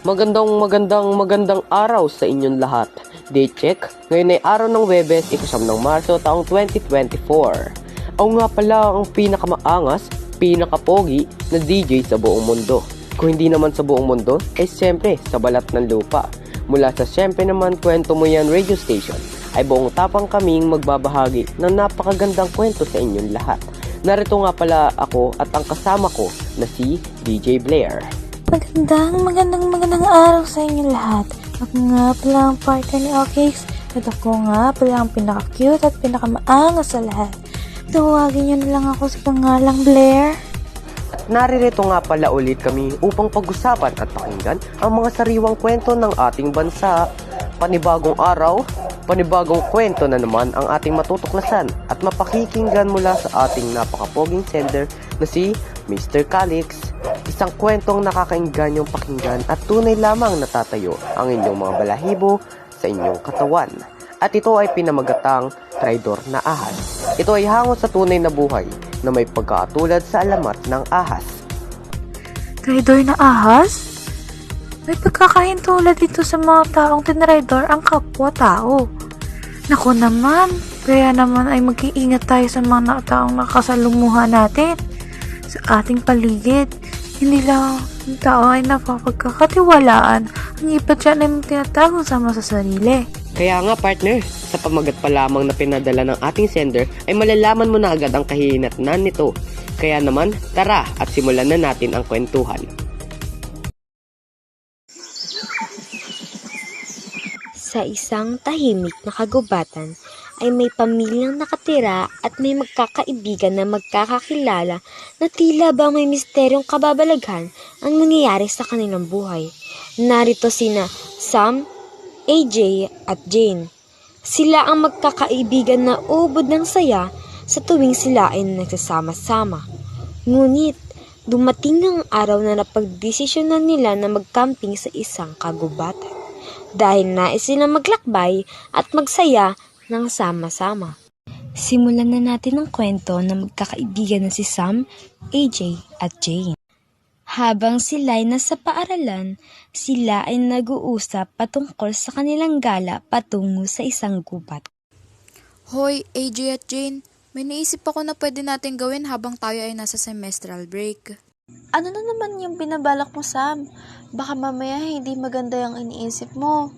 Magandang araw sa inyong lahat. Date check, ngayon ay araw ng Webes, 1 ng Marso, taong 2024. Ako nga pala ang pinakamaangas, pinakapogi na DJ sa buong mundo. Kung hindi naman sa buong mundo, siyempre sa balat ng lupa. Mula sa siyempre naman kwento mo yan radio station, ay buong tapang kaming magbabahagi ng napakagandang kwento sa inyong lahat. Narito nga pala ako at ang kasama ko na si DJ Blair. Magandang araw sa inyo lahat. Ako nga pala ang partner ni Okix at ako nga pala ang pinaka-cute at pinakamaangas sa lahat. Tawagin niyo na lang ako sa pangalang Blair. At naririto nga pala ulit kami upang pag-usapan at pakinggan ang mga sariwang kwento ng ating bansa. Panibagong araw, panibagong kwento na naman ang ating matutuklasan at mapakikinggan mula sa ating napakapoging sender na si Mr. Calix. Isang kwentong nakakaingganyong pakinggan at tunay lamang natatayo ang inyong mga balahibo sa inyong katawan. At ito ay pinamagatang Traidor na Ahas. Ito ay hango sa tunay na buhay na may pagkakatulad sa alamat ng ahas. Traidor na ahas? May pagkakahintulad dito sa mga taong tinraidor ang kapwa-tao. Naku naman, kaya naman ay mag-iingat tayo sa mga taong nakasalumuha natin sa ating paligid. Hindi lang ang tao ay napapagkakatiwalaan. Ang iba dyan ay tinatagong sama sa sarili. Kaya nga partner, sa pamagat pa lamang na pinadala ng ating sender ay malalaman mo na agad ang kahihinatnan nito. Kaya naman, tara at simulan na natin ang kwentuhan. Sa isang tahimik na kagubatan ay may pamilyang nakatira at may magkakaibigan na magkakakilala na tila ba may misteryong kababalaghan ang nangyayari sa kanilang buhay. Narito sina Sam, AJ at Jane. Sila ang magkakaibigan na ubod ng saya sa tuwing sila ay nagsasama-sama. Ngunit, dumating ang araw na napagdesisyonan nila na magcamping sa isang kagubatan dahil nais silang maglakbay at magsaya ng sama-sama. Simulan na natin ang kwento na magkakaibigan na si Sam, AJ at Jane. Habang sila ay nasa paaralan, sila ay nag-uusap patungkol sa kanilang gala patungo sa isang gubat. Hoy, AJ at Jane, may naisip ako na pwede natin gawin habang tayo ay nasa semestral break. Ano na naman yung binabalak mo, Sam? Baka mamaya hindi maganda yung iniisip mo.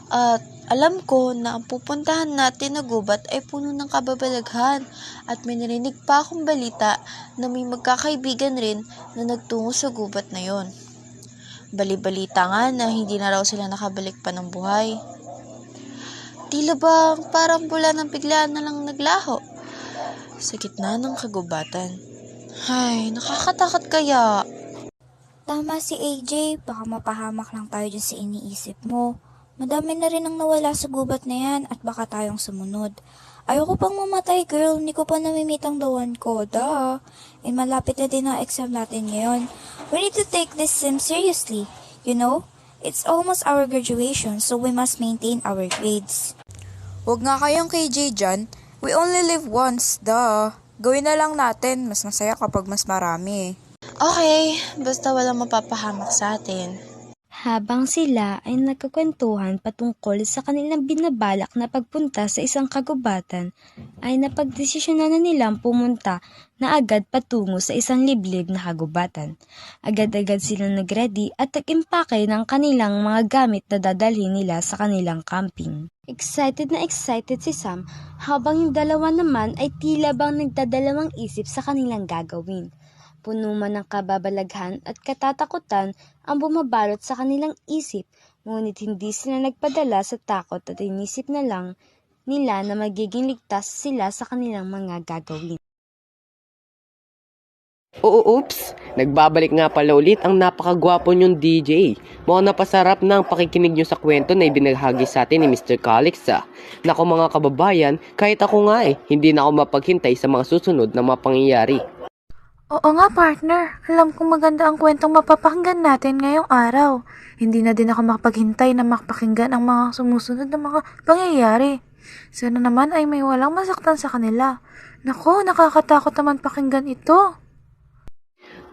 At alam ko na ang pupuntahan natin na gubat ay puno ng kababalaghan at may narinig pa akong balita na may magkakaibigan rin na nagtungo sa gubat na yon. Bali-balita nga na hindi na raw sila nakabalik pa ng buhay. Tila ba parang bula ng biglaan na lang naglaho sa gitna ng kagubatan. Ay, nakakatakot kaya. Tama si AJ, baka mapahamak lang tayo dyan sa iniisip mo. Madami na rin ang nawala sa gubat na yan at baka tayong sumunod. Ayoko pang mamatay, girl. Hindi ko pa namimit ang dawan ko. Duh. Eh, malapit na din ang exam natin ngayon. We need to take this sim seriously. You know, it's almost our graduation, so we must maintain our grades. Huwag nga kayong KJ dyan. We only live once, duh. Gawin na lang natin. Mas masaya kapag mas marami. Okay, basta walang mapapahamak sa atin. Habang sila ay nagkakwentuhan patungkol sa kanilang binabalak na pagpunta sa isang kagubatan, ay napagdesisyonan na nilang pumunta na agad patungo sa isang liblib na kagubatan. Agad-agad silang nagready at nag-impake ng kanilang mga gamit na dadalhin nila sa kanilang camping. Excited na excited si Sam habang yung dalawa naman ay tila bang nagdadalawang isip sa kanilang gagawin. Puno man ng kababalaghan at katatakutan ang bumabalot sa kanilang isip, ngunit hindi sila nagpadala sa takot at inisip na lang nila na magiging ligtas sila sa kanilang mga gagawin. Oops! Nagbabalik nga pala ulit ang napakagwapo niyong DJ. Mukhang napasarap ng pakikinig niyo sa kwento na ibinahagi sa atin ni Mr. Calix. Nako mga kababayan, kahit ako nga hindi na ako mapaghintay sa mga susunod na mga pangyayari. Oo nga, partner. Alam kong maganda ang kwentong mapapakinggan natin ngayong araw. Hindi na din ako makapaghintay na makapakinggan ang mga sumusunod na mga pangyayari. Sana naman ay may walang masaktan sa kanila. Naku, nakakatakot naman pakinggan ito.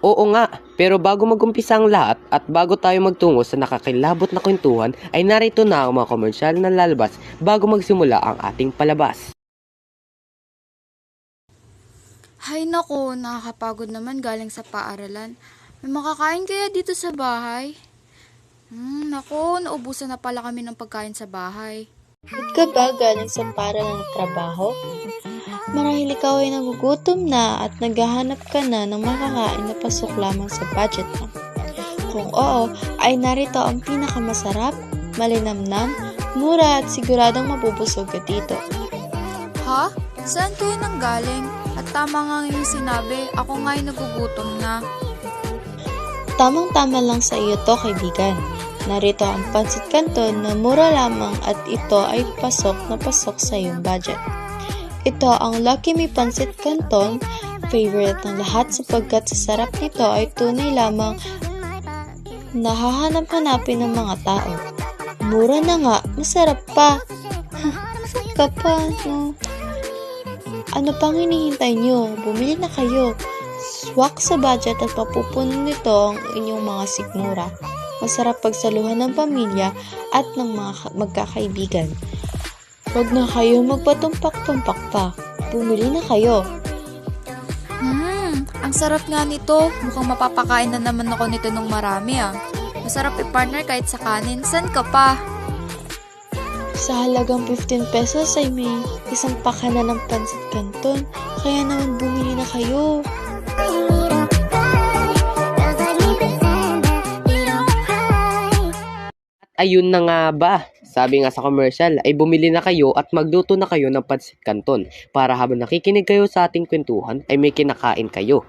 Oo nga, pero bago magumpisa ang lahat at bago tayo magtungo sa nakakilabot na kwentuhan ay narito na ang mga komersyal na lalabas bago magsimula ang ating palabas. Hay nako, nakakapagod naman galing sa paaralan. May makakain kaya dito sa bahay? Nako, naubusan na pala kami ng pagkain sa bahay. Ba't ka ba galing sa para ng trabaho? Marahil ikaw ay nagugutom na at naghahanap ka na ng makakain na pasok lamang sa budget mo. Kung oo, ay narito ang pinakamasarap, malinamnam, mura at siguradong mabubusog ka dito. Ha? Saan kayo nanggaling? At tama nga yung sinabi, ako nga'y nagugutom na. Tamang-tama lang sa iyo to, kaibigan. Narito ang pancit canton na mura lamang at ito ay pasok na pasok sa iyong budget. Ito ang Lucky Me Pancit Canton, favorite ng lahat sapagkat sa sarap nito ay tunay lamang nahahanap-hanapin ng mga tao. Mura na nga, masarap pa. Saan ka pa, no? Ano pang hinihintay nyo? Bumili na kayo. Swak sa budget at mapupuno nito ang inyong mga sikmura. Masarap pagsaluhan ng pamilya at ng mga magkakaibigan. Huwag na kayo magpatumpak-tumpak pa. Bumili na kayo. Ang sarap nga nito. Mukhang mapapakain na naman ako nito ng marami ah. Masarap i-partner kahit sa kanin. San ka pa? Sa halagang 15 pesos ay may isang paka na ng pancit canton. Kaya naman bumili na kayo. Ayun na nga ba, sabi nga sa commercial ay bumili na kayo at magluto na kayo ng pancit canton para habang nakikinig kayo sa ating kwentuhan ay may kinakain kayo.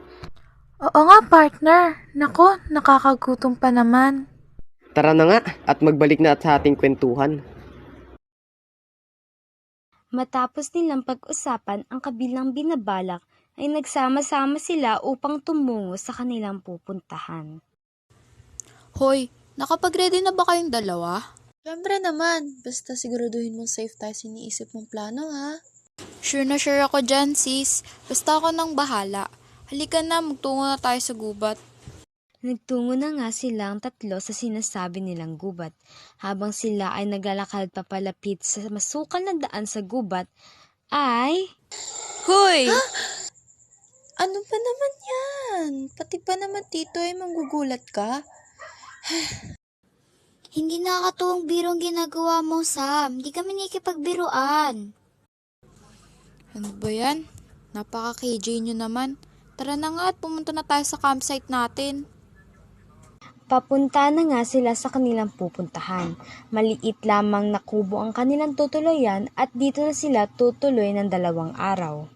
Oo nga, partner. Nako, nakakagutom pa naman. Tara na nga at magbalik na sa ating kwentuhan. Matapos nilang pag-usapan ang kabilang binabalak, ay nagsama-sama sila upang tumungo sa kanilang pupuntahan. Hoy, nakapag-ready na ba kayong dalawa? Siyempre naman, basta siguraduhin mong safe tayo sa iniisip mong plano, ha? Sure na sure ako dyan, sis. Basta ako nang bahala. Halika na, magtungo na tayo sa gubat. Nagtungo na nga silang tatlo sa sinasabi nilang gubat. Habang sila ay naglalakad papalapit sa masukal na daan sa gubat, ay... Hoy! Ano pa naman yan? Pati pa naman tito ay manggugulat ka? Hindi nakakatuwang birong ginagawa mo, Sam. Di kami nakikipagbiruan. Ano ba yan? Napaka-KJ nyo naman. Tara na nga at pumunta na tayo sa campsite natin. Papunta na nga sila sa kanilang pupuntahan. Maliit lamang na kubo ang kanilang tutuluyan at dito na sila tutuloy ng 2 araw.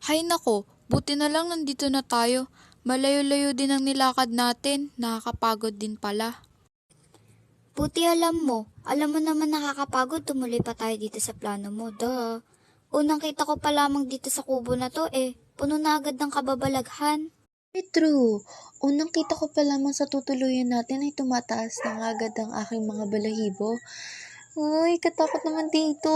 Hay nako, buti na lang nandito na tayo. Malayo-layo din ang nilakad natin. Nakakapagod din pala. Buti alam mo. Alam mo naman nakakapagod, tumuloy pa tayo dito sa plano mo. Duh. Unang kita ko pa lamang dito sa kubo na to puno na agad ng kababalaghan. True. Unang kita ko pa lamang sa tutuluyan natin ay tumataas na agad ang aking mga balahibo. Uy, katakot naman dito.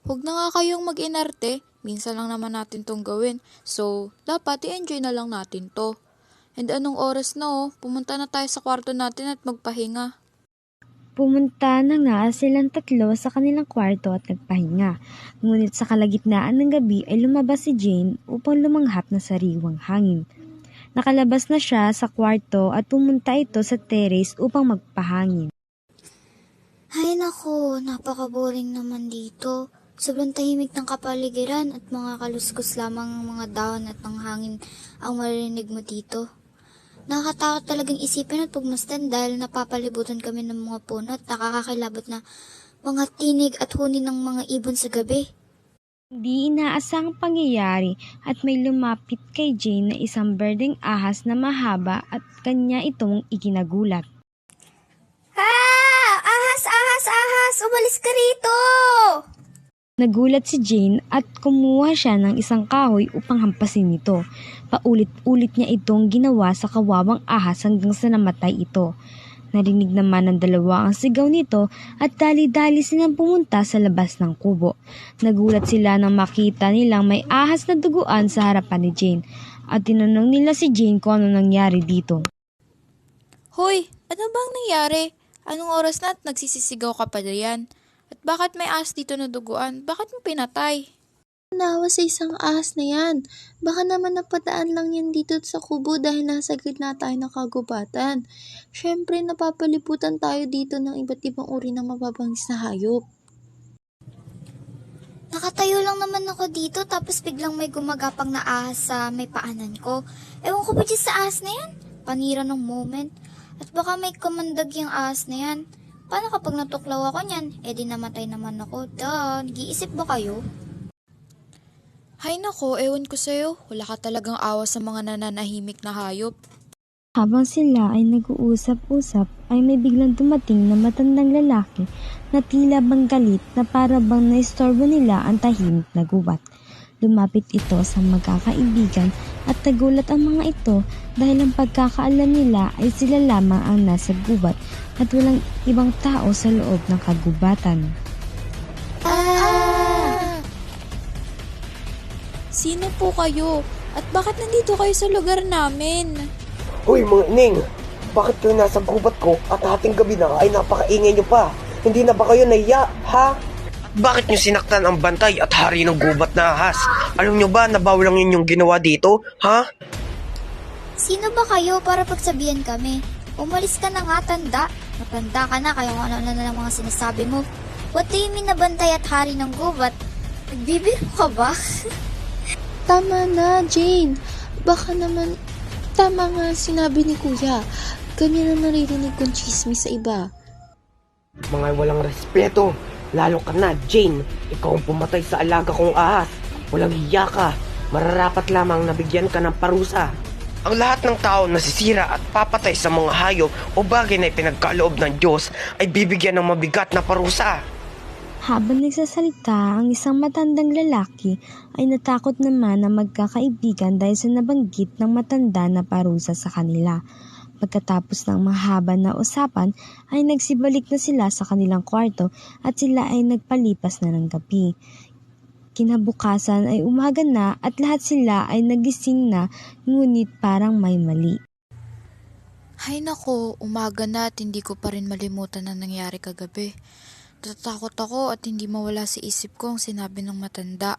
Huwag na nga kayong mag-inarte. Minsan lang naman natin tong gawin. So, dapat i-enjoy na lang natin to. And anong oras na pumunta na tayo sa kwarto natin at magpahinga. Pumunta na nga silang tatlo sa kanilang kwarto at nagpahinga. Ngunit sa kalagitnaan ng gabi ay lumabas si Jane upang lumanghap ng sariwang hangin. Nakalabas na siya sa kwarto at pumunta ito sa terrace upang magpahangin. Ay nako, napaka-boring naman dito. Sobrang tahimik ng kapaligiran at mga kaluskos lamang ang mga dahon at ng hangin ang maririnig mo dito. Nakakatakot talagang isipin at pagmasdan dahil napapalibutan kami ng mga puno at nakakakilabot na mga tinig at huni ng mga ibon sa gabi. Hindi inaasang pangyayari at may lumapit kay Jane na isang berdeng ahas na mahaba at kanya itong ikinagulat. Ahas! Ahas! Ahas! Umalis ka rito! Nagulat si Jane at kumuha siya ng isang kahoy upang hampasin ito. Paulit-ulit niya itong ginawa sa kawawang ahas hanggang sa namatay ito. Narinig naman ng dalawa ang sigaw nito at dali-dali silang pumunta sa labas ng kubo. Nagulat sila nang makita nilang may ahas na duguan sa harapan ni Jane. at tinanong nila si Jane kung ano nangyari dito. Hoy, ano bang nangyari? Anong oras na at nagsisisigaw ka pa diyan? At bakit may ahas dito na duguan? Bakit mo pinatay? Nawa sa isang ahas na yan. Baka naman napadaan lang yan dito sa kubo dahil nasa gitna tayo ng kagubatan. Siyempre, napapalibutan tayo dito ng iba't ibang uri ng mababangis na hayop. Nakatayo lang naman ako dito tapos biglang may gumagapang na ahas sa may paanan ko. Ewan ko ba dyan sa ahas na yan? Panira ng moment. At baka may kamandag yung ahas na yan. Paano kapag natuklaw ako niyan? Eh di namatay naman ako. Nag-iisip ba kayo? Hay nako, ewan ko sa'yo. Wala ka talagang awa sa mga nananahimik na hayop. Habang sila ay nag-uusap-usap ay may biglang dumating na matandang lalaki na tila bang galit na para bang naistorbo nila ang tahimik na gubat. Lumapit ito sa magkakaibigan at nagulat ang mga ito dahil ang pagkakaalam nila ay sila lamang ang nasa gubat at walang ibang tao sa loob ng kagubatan. Sino po kayo? At bakit nandito kayo sa lugar namin? Hoy mga Ning, bakit kayo nasa gubat ko at hating gabi na ay napakaingay nyo pa? Hindi na ba kayo nahiya, ha? Bakit nyo sinaktan ang bantay at hari ng gubat na ahas? Alam nyo ba na bawal ang inyong ginawa dito, ha? Sino ba kayo para pagsabihan kami? Umalis ka na nga, tanda. Matanda ka na, kaya kung ano na lang mga sinasabi mo. What do you mean na bantay at hari ng gubat? Nagbibiro ka ba? Tama na, Jane. Baka naman, tama nga sinabi ni Kuya. Ganyan na naririnig kong chismis sa iba. Mga walang respeto. Lalo ka na, Jane. Ikaw ang pumatay sa alaga kong ahas. Walang hiya ka. Mararapat lamang nabigyan ka ng parusa. Ang lahat ng tao nasisira at papatay sa mga hayop o bagay na ipinagkaloob ng Diyos ay bibigyan ng mabigat na parusa. Habang nagsasalita, ang isang matandang lalaki ay natakot naman na magkakaibigan dahil sa nabanggit ng matanda na parusa sa kanila. Pagkatapos ng mahaba na usapan ay nagsibalik na sila sa kanilang kwarto at sila ay nagpalipas na ng gabi. Kinabukasan ay umaga na at lahat sila ay nagising na ngunit parang may mali. Hay nako, umaga na at hindi ko pa rin malimutan ang nangyari kagabi. Natatakot ako at hindi mawala sa isip ko ang sinabi ng matanda.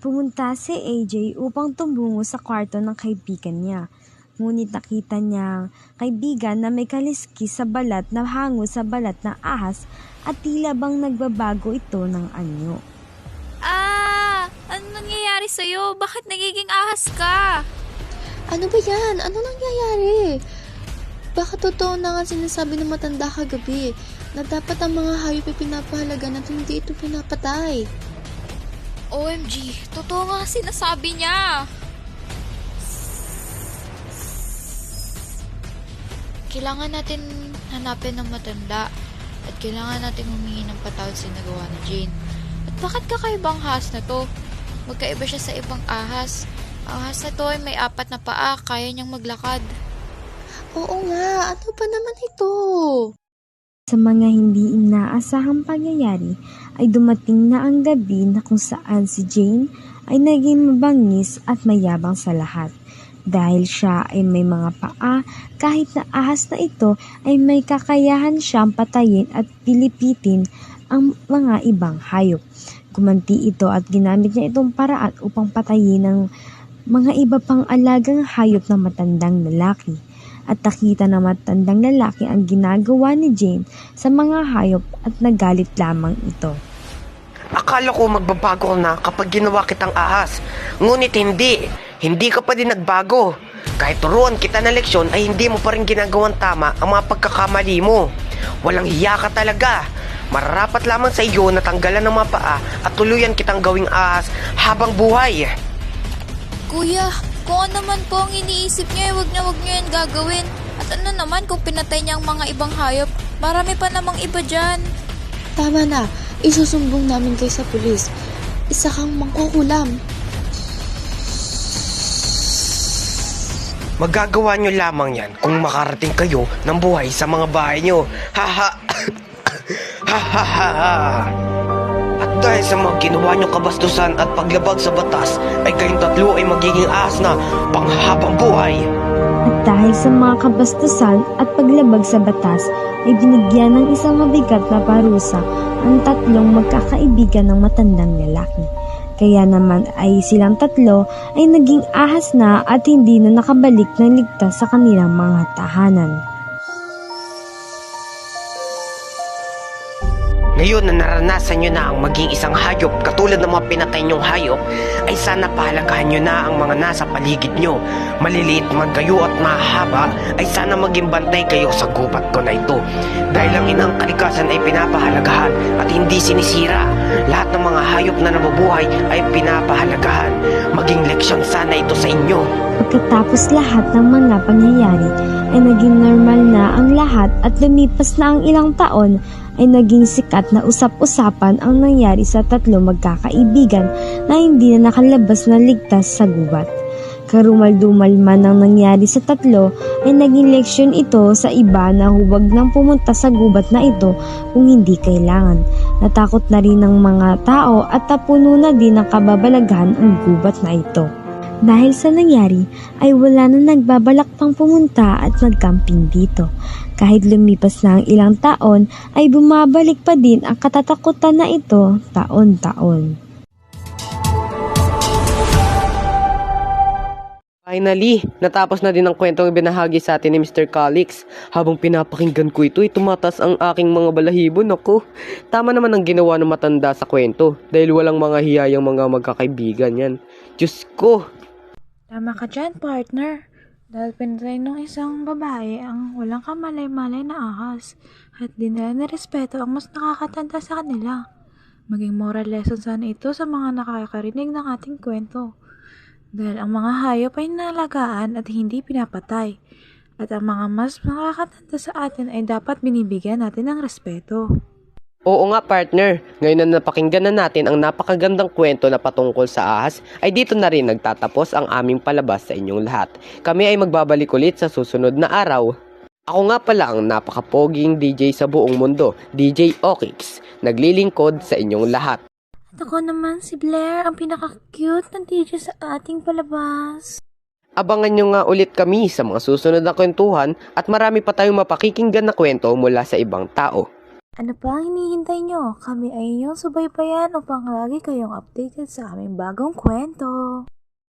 Pumunta si AJ upang tumungo sa kwarto ng kaibigan niya. Ngunit nakita niya ang kaibigan na may kaliskis sa balat na hango sa balat ng ahas at tila bang nagbabago ito ng anyo. Ano nangyayari sa'yo? Bakit nagiging ahas ka? Ano ba yan? Ano nangyayari? Baka totoo na nga sinasabi ng matanda kagabi na dapat ang mga hayop ay pinapahalagan at hindi ito pinapatay. OMG, totoo nga sinasabi niya. Kailangan natin hanapin ng matanda at kailangan natin humingi ng patawad sa nagawa ni Jane. At bakit kakaibang ahas na to? Magkaiba siya sa ibang ahas. Ang ahas na to ay may 4 na paa, kaya niyang maglakad. Oo nga, ano pa naman ito? Sa mga hindi inaasahang pangyayari ay dumating na ang gabi na kung saan si Jane ay naging mabangis at mayabang sa lahat. Dahil siya ay may mga paa, kahit na ahas na ito ay may kakayahan siyang patayin at pilipitin ang mga ibang hayop. Gumanti ito at ginamit niya itong paraan upang patayin ng mga iba pang alagang hayop na matandang lalaki. At nakita ng matandang lalaki ang ginagawa ni Jane sa mga hayop at nagalit lamang ito. Akala ko magbabago ka na kapag ginawa kitang ahas. Ngunit hindi. Hindi ka pa din nagbago. Kahit turuan kita ng leksyon ay hindi mo pa rin ginagawang tama ang mga pagkakamali mo. Walang hiya ka talaga. Mararapat lamang sa iyo na tanggalan ng mga paa at tuluyan kitang gawing ahas habang buhay. Kuya, kung ano naman po ang iniisip niya, wag niyo yan gagawin. At ano naman kung pinatay niya ang mga ibang hayop? Marami pa namang iba dyan. Tama na, isusumbong namin kayo sa pulis. Isa kang mangkukulam. Magagawa nyo lamang yan kung makarating kayo ng buhay sa mga bahay nyo. Ha ha! Ha ha ha ha! At Dahil sa mga ginawa niyong kabastusan at paglabag sa batas, ay kayong tatlo ay magiging ahas na panghabang buhay. At dahil sa mga kabastusan at paglabag sa batas, ay binigyan ng isang mabigat na parusa ang tatlong magkakaibigan ng matandang lalaki. Kaya naman ay silang tatlo ay naging ahas na at hindi na nakabalik ng ligtas sa kanilang mga tahanan. Ngayon na naranasan nyo na ang maging isang hayop katulad ng mga pinatay nyong hayop, ay sana pahalagahan nyo na ang mga nasa paligid nyo. Maliliit man kayo at mahaba, ay sana maging bantay kayo sa gubat ko na ito. Dahil ang inang kalikasan ay pinapahalagahan at hindi sinisira. Lahat ng mga hayop na nabubuhay ay pinapahalagahan. Maging leksyon sana ito sa inyo. Pagkatapos lahat ng mga pangyayari ay naging normal na ang lahat at lumipas na ang ilang taon, ay naging sikat na usap-usapan ang nangyari sa tatlo magkakaibigan na hindi na nakalabas na ligtas sa gubat. Karumal-dumal man ang nangyari sa tatlo, ay naging leksyon ito sa iba na huwag nang pumunta sa gubat na ito kung hindi kailangan. Natakot na rin ng mga tao at napuno na din ng kababalaghan ang gubat na ito. Dahil sa nangyari, ay wala na nagbabalak pang pumunta at magcamping dito. Kahit lumipas na ang ilang taon, ay bumabalik pa din ang katatakutan na ito taon-taon. Finally, natapos na din ang kwentong ibinahagi sa atin ni Mr. Calix. Habang pinapakinggan ko ito, ay tumatas ang aking mga balahibo. Naku, tama naman ang ginawa ng matanda sa kwento. Dahil walang mga hiyayang mga magkakaibigan yan. Diyos ko! Tama ka dyan, partner. Dahil pinatay ng isang babae ang walang kamalay-malay na ahas at di nila nirespeto ang mas nakakatanda sa kanila. Maging moral lesson sana ito sa mga nakakarinig ng ating kwento. Dahil ang mga hayop ay nalagaan at hindi pinapatay. At ang mga mas nakakatanda sa atin ay dapat binibigyan natin ng respeto. Oo nga partner, ngayon na napakinggan na natin ang napakagandang kwento na patungkol sa ahas, ay dito na rin nagtatapos ang aming palabas sa inyong lahat. Kami ay magbabalik ulit sa susunod na araw. Ako nga pala ang napakapoging DJ sa buong mundo, DJ Okix, naglilingkod sa inyong lahat. At ako naman si Blair, ang pinaka-cute na DJ sa ating palabas. Abangan nyo nga ulit kami sa mga susunod na kwentuhan at marami pa tayong mapakikinggan na kwento mula sa ibang tao. Ano pa ang hinihintay nyo? Kami ay inyong subaybayan upang lagi kayong updated sa aming bagong kwento.